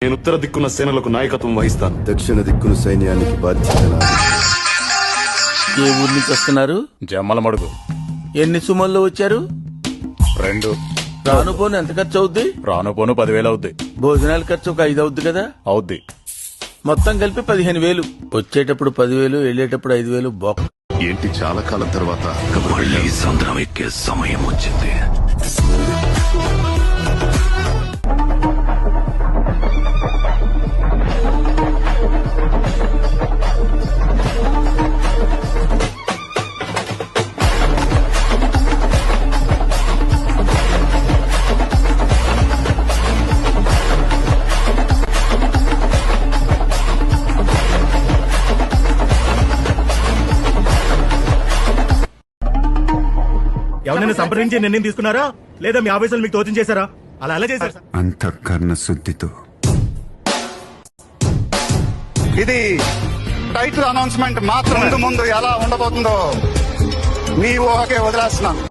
నేను ఉత్తర దిక్కున సేనలకు నాయకత్వం వహిస్తాను. దక్షిణ దిక్కున సైన్యానికి బాధ్యత నాది. ఏ ఊరి నుంచి వస్తున్నారు? జమ్మల మడుగు. ఎన్ని సుమల్లో వచ్చారు? 2. రాను పోను ఎంత ఖర్చు అవుద్ది? రాను పోను 10,000 అవుద్ది. భోజనాల ఖర్చు ఒక 5 అవుద్ది కదా? అవుద్ది. మొత్తం కలిపి 15,000. వచ్చేటప్పుడు 10,000, వెళ్ళేటప్పుడు 5,000 బొక్క. ఏంటి చాలా కాలం తర్వాత మళ్ళీ సంద్రం ఎక్కే సమయం వచ్చింది. ఎవరైనా సంప్రదించి నిర్ణయం తీసుకున్నారా లేదా మీ ఆఫీసులు మీకు తోచం చేశారా? అలా ఎలా చేశారు? అంతఃకరణ శుద్ధితో. ఇది టైటిల్ అనౌన్స్మెంట్ మాత్రం. ముందు ఎలా ఉండబోతుందో మీ ఊహకే వదిలేస్తున్నాను.